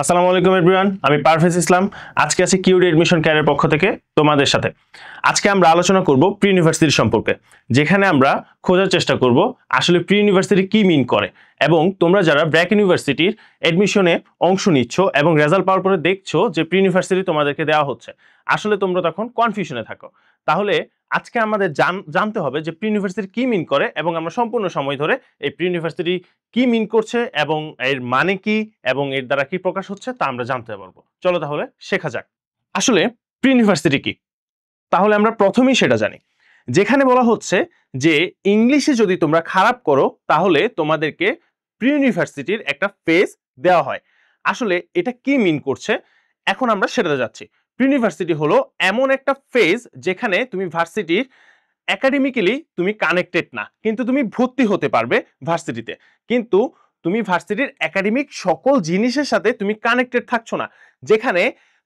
আসসালামু আলাইকুম এভরিওয়ান, আমি পারভেজ ইসলাম। আজকে আছি কিউডি এডমিশন কেয়ারের পক্ষ থেকে তোমাদের সাথে। আজকে আমরা আলোচনা করব প্রি ইউনিভার্সিটি সম্পর্কে, যেখানে আমরা খোঁজার চেষ্টা করব আসলে প্রি ইউনিভার্সিটি কি মিন করে, এবং তোমরা যারা ব্র্যাক ইউনিভার্সিটির এডমিশনে অংশ নিচ্ছ এবং রেজাল্ট পাওয়ার পরে দেখছো যে প্রি ইউনিভার্সিটি তোমাদেরকে দেওয়া হচ্ছে, আসলে তোমরা তখন কনফিউশনে থাকো। তাহলে আজকে আমাদের জানতে হবে যে প্রি ইউনিভার্সিটি কি মিন করে, এবং আমরা সম্পূর্ণ সময় ধরে এই প্রি ইউনিভার্সিটি কি মিন করছে এবং এর মানে কি এবং এর দ্বারা কি প্রকাশ হচ্ছে তা আমরা জানতে পারবো। চলো তাহলে শেখা যাক আসলে প্রি ইউনিভার্সিটি কি। তাহলে আমরা প্রথমেই সেটা জানি, যেখানে বলা হচ্ছে যে ইংলিশে যদি তোমরা খারাপ করো তাহলে তোমাদেরকে প্রি ইউনিভার্সিটির একটা ফেজ দেওয়া হয়। আসলে এটা কি মিন করছে এখন আমরা সেটাতে যাচ্ছি। প্রি ইউনিভার্সিটি হলো এমন একটা ফেজ যেখানে তুমি ভার্সিটির একাডেমিক্যালি তুমি কানেক্টেড না, কিন্তু তুমি ভর্তি হতে পারবে ভার্সিটিতে, কিন্তু তুমি ভার্সিটির একাডেমিক সকল জিনিসের সাথে তুমি কানেক্টেড থাকছো না। যেখানে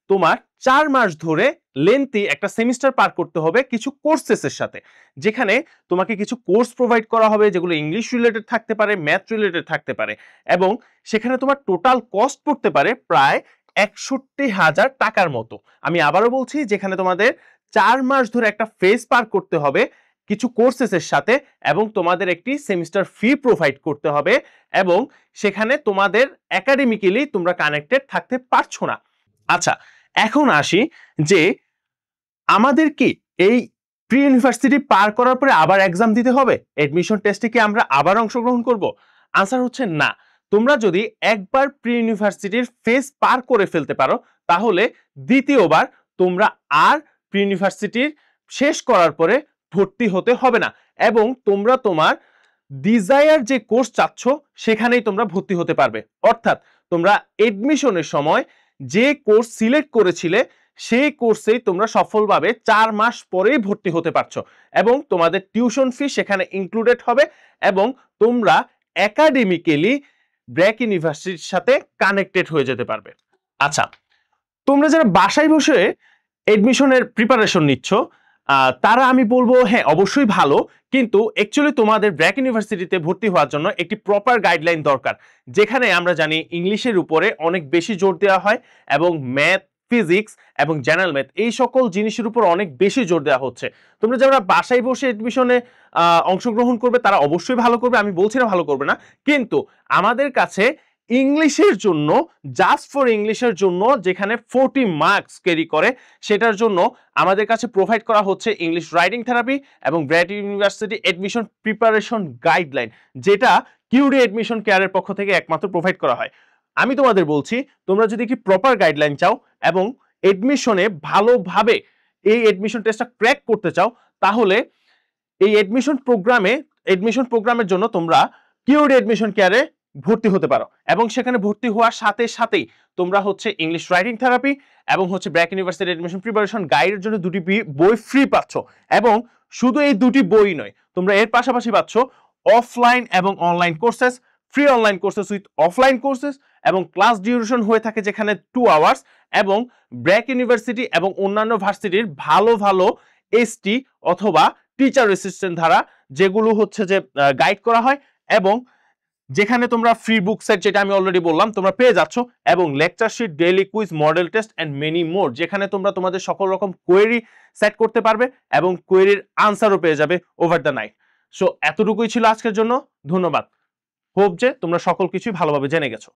তোমার 4 মাস ধরে লেন্থি একটা সেমিস্টার পার করতে হবে কিছু কোর্সেসের সাথে, যেখানে তোমাকে কিছু কোর্স প্রোভাইড করা হবে যেগুলো ইংলিশ রিলেটেড থাকতে পারে, ম্যাথ রিলেটেড থাকতে পারে, এবং সেখানে তোমার টোটাল কস্ট পড়তে পারে প্রায় 61,000 টাকার মতো। আমি আবারও বলছি, যেখানে তোমাদের 4 মাস ধরে একটা ফেজ পার করতে হবে কিছু কোর্সেসের সাথে, এবং তোমাদের একটি সেমিস্টার ফি প্রোভাইড করতে হবে, এবং সেখানে তোমাদের একাডেমিক্যালি তোমরা কানেক্টেড থাকতে পারছো না। আচ্ছা, এখন আসি যে আমাদের কি এই প্রি ইউনিভার্সিটি পার করার পরে আবার এক্সাম দিতে হবে? এডমিশন টেস্টে কি আমরা আবার অংশগ্রহণ করব? আনসার হচ্ছে না। তোমরা যদি একবার প্রি ইউনিভার্সিটির ফেজ পার করে ফেলতে পারো, তাহলে দ্বিতীয়বার তোমরা আর প্রি ইউনিভার্সিটির শেষ করার পরে ভর্তি হতে হবে না, এবং তোমরা তোমার ডিজায়ার যে কোর্স চাচ্ছ সেখানেই তোমরা ভর্তি হতে পারবে। অর্থাৎ তোমরা এডমিশনের সময় যে কোর্স সিলেক্ট করেছিলে সেই কোর্সেই তোমরা সফলভাবে 4 মাস পরেই ভর্তি হতে পারছো, এবং তোমাদের টিউশন ফি সেখানে ইনক্লুডেড হবে, এবং তোমরা একাডেমিক্যালি ব্র্যাক ইউনিভার্সিটির সাথে কানেক্টেড হয়ে যেতে পারবে। আচ্ছা, তোমরা যারা বাসায় বসে এডমিশনের প্রিপারেশন নিচ্ছ, তারা আমি বলবো হ্যাঁ অবশ্যই ভালো, কিন্তু অ্যাকচুয়ালি তোমাদের ব্র্যাক ইউনিভার্সিটিতে ভর্তি হওয়ার জন্য একটি প্রপার গাইডলাইন দরকার, যেখানে আমরা জানি ইংলিশের উপরে অনেক বেশি জোর দেওয়া হয়, এবং ম্যাথ, ফিজিক্স এবং জেনারেল ম্যাথ এই সকল জিনিসের উপর অনেক বেশি জোর দেওয়া হচ্ছে। তোমরা যারা বাসায় বসে এডমিশনে অংশগ্রহণ করবে তারা অবশ্যই ভালো করবে, আমি বলছি না ভালো করবে না, কিন্তু আমাদের কাছে ইংলিশের জন্য, জাস্ট ফর ইংলিশের জন্য যেখানে 40 মার্কস ক্যারি করে, সেটার জন্য আমাদের কাছে প্রোভাইড করা হচ্ছে ইংলিশ রাইটিং থেরাপি এবং BRAC university admission preparation guideline, যেটা কিউডি এডমিশন কেয়ারের পক্ষ থেকে একমাত্র প্রোভাইড করা হয়। আমি তোমাদের বলছি, তোমরা যদি কি প্রপার গাইডলাইন চাও এবং এডমিশনে ভালোভাবে এই এডমিশন টেস্টটা ক্র্যাক করতে চাও, তাহলে এই এডমিশন প্রোগ্রামের জন্য তোমরা কিউডি এডমিশন কেয়ারে ভর্তি হতে পারো, এবং সেখানে ভর্তি হওয়ার সাথে সাথেই তোমরা হচ্ছে ইংলিশ রাইটিং থেরাপি এবং হচ্ছে ব্র্যাক ইউনিভার্সিটি এডমিশন প্রিপারেশন গাইডের জন্য 2টি বই ফ্রি পাচ্ছ। এবং শুধু এই 2টি বই নয়, তোমরা এর পাশাপাশি পাচ্ছ অফলাইন এবং online courses, free online courses with offline courses, এবং ক্লাস ডিউরেশন হয়ে থাকে যেখানে 2 আওয়ার্স, এবং ব্র্যাক ইউনিভার্সিটি এবং অন্যান্য ভার্সিটির ভালো ভালো এসটি অথবা টিচার অ্যাসিস্ট্যান্ট ধারা যেগুলো হচ্ছে যে গাইড করা হয়, এবং যেখানে তোমরা ফ্রি বুক সেট, যেটা আমি অলরেডি বললাম, তোমরা পেয়ে যাচ্ছ, এবং lecture sheet, daily quiz, model test and many more, যেখানে তোমরা তোমাদের সকল রকম কোয়েরি সেট করতে পারবে এবং কোয়েরির আনসারও পেয়ে যাবে ওভার দ্য নাইট। সো এতটুকুই ছিল আজকের জন্য। ধন্যবাদ। হোপ যে তোমরা সকল কিছুই ভালোভাবে জেনে গেছো।